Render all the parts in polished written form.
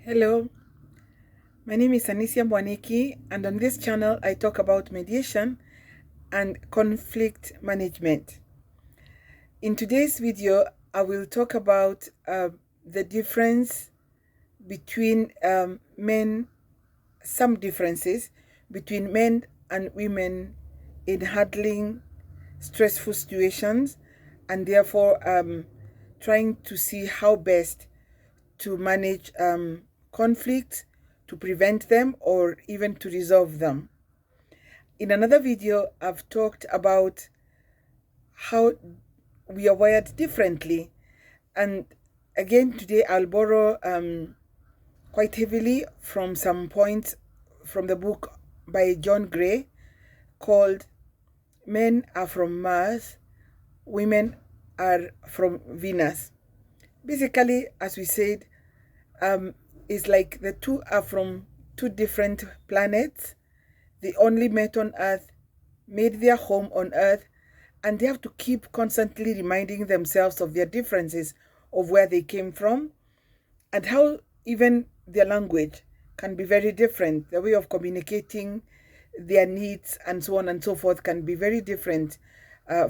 Hello, my name is Anisia Mwaniki, and on this channel I talk about mediation and conflict management. In today's video, I will talk about the difference between some differences between men and women in handling stressful situations, and therefore trying to see how best to manage conflicts, to prevent them, or even to resolve them. In another video, I've talked about how we are wired differently. And again, today I'll borrow quite heavily from some points from the book by John Gray called Men Are From Mars, Women Are From Venus. Basically, as we said, it's like the two are from two different planets. They only met on Earth, made their home on Earth, and they have to keep constantly reminding themselves of their differences, of where they came from, and how even their language can be very different. The way of communicating their needs and so on and so forth can be very different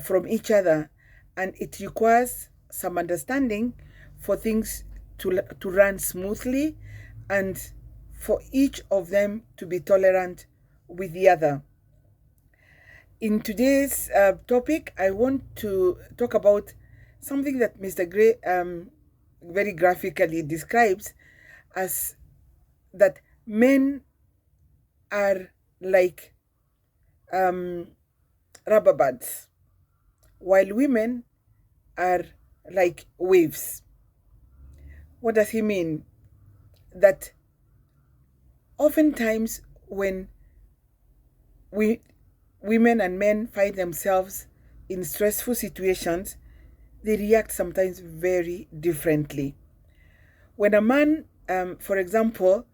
from each other. And it requires some understanding for things to run smoothly and for each of them to be tolerant with the other. In today's topic, I want to talk about something that Mr. Gray very graphically describes as that men are like rubber bands, while women are like waves. What does he mean? That oftentimes when women and men find themselves in stressful situations, they react sometimes very differently. When a man, for example,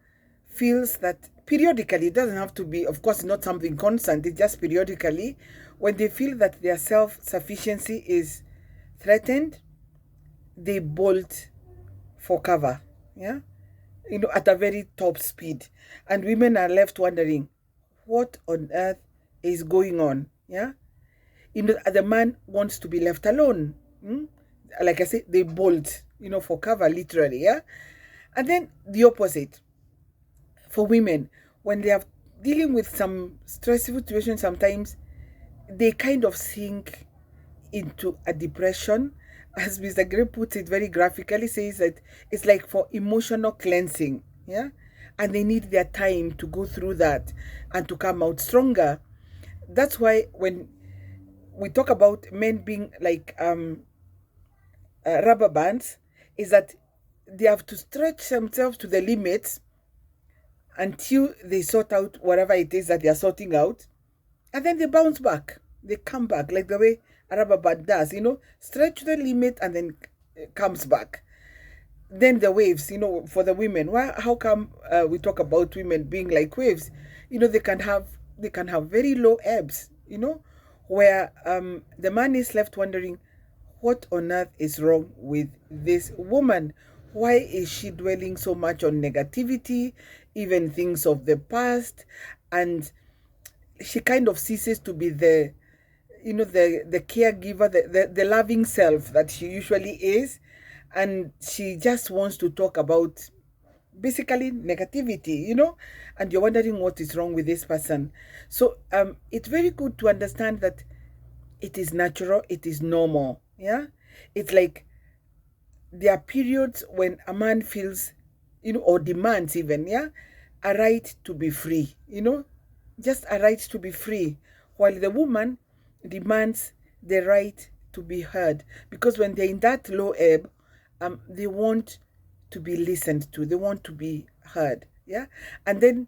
feels that periodically, it doesn't have to be, of course, not something constant, it's just periodically, when they feel that their self-sufficiency is threatened, they bolt for cover, yeah, at a very top speed. And women are left wondering, what on earth is going on? Yeah, the man wants to be left alone. Like I said, they bolt, for cover, literally. Yeah, and then the opposite for women, when they are dealing with some stressful situations, sometimes they kind of sink into a depression. As Mr. Gray puts it very graphically, says that it's like for emotional cleansing, yeah, and they need their time to go through that and to come out stronger. That's why when we talk about men being like rubber bands, is that they have to stretch themselves to the limits until they sort out whatever it is that they are sorting out, and then they bounce back. They come back like the way a rubber band does, stretch the limit and then comes back. Then the waves, for the women. How come we talk about women being like waves? They can have very low ebbs, where the man is left wondering, what on earth is wrong with this woman? Why is she dwelling so much on negativity, even things of the past? And she kind of ceases to be the caregiver, the loving self that she usually is, and she just wants to talk about basically negativity, and you're wondering what is wrong with this person. So it's very good to understand that it is natural, it is normal. Yeah, it's like there are periods when a man feels, or demands even, yeah, a right to be free, just a right to be free, while the woman demands the right to be heard. Because when they're in that low ebb, they want to be listened to, they want to be heard, yeah. And then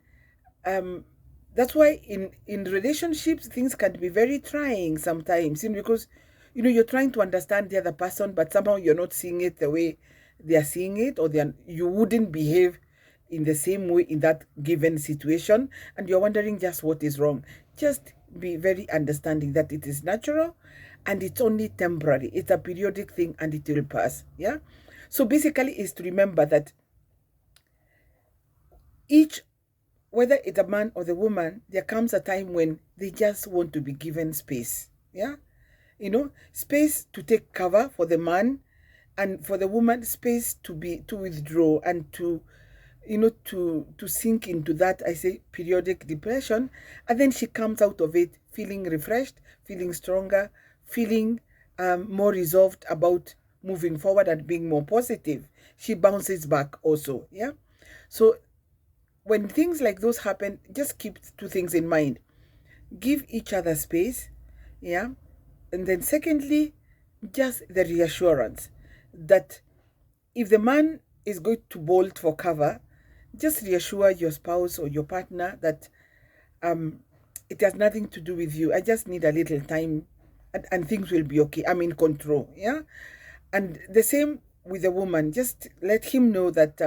that's why in relationships things can be very trying sometimes, because you're trying to understand the other person, but somehow you're not seeing it the way they are seeing it, or you wouldn't behave in the same way in that given situation, and you're wondering just what is wrong. Just be very understanding that it is natural and it's only temporary. It's a periodic thing and it will pass. Yeah. So basically is to remember that each, whether it's a man or the woman, there comes a time when they just want to be given space. Yeah, space to take cover for the man, and for the woman, space to withdraw and to sink into that, I say, periodic depression. And then she comes out of it feeling refreshed, feeling stronger, feeling more resolved about moving forward and being more positive. She bounces back also. Yeah. So when things like those happen, just keep two things in mind. Give each other space. Yeah. And then secondly, just the reassurance that if the man is going to bolt for cover, just reassure your spouse or your partner that it has nothing to do with you. I just need a little time, and things will be okay. I'm in control. Yeah. And the same with the woman. Just let him know that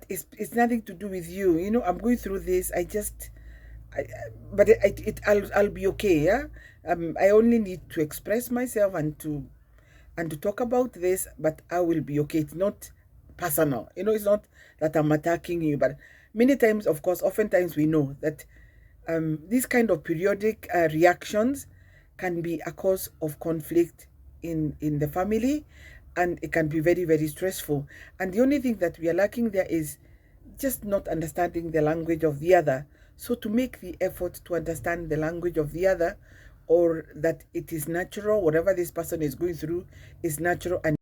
it's nothing to do with you. I'm going through this. I'll be okay. Yeah. I only need to express myself and to talk about this, but I will be okay. It's not personal. It's not that I'm attacking you, but many times, of course, oftentimes we know that these kind of periodic reactions can be a cause of conflict in the family, and it can be very, very stressful. And the only thing that we are lacking there is just not understanding the language of the other. So to make the effort to understand the language of the other, or that it is natural, whatever this person is going through is natural and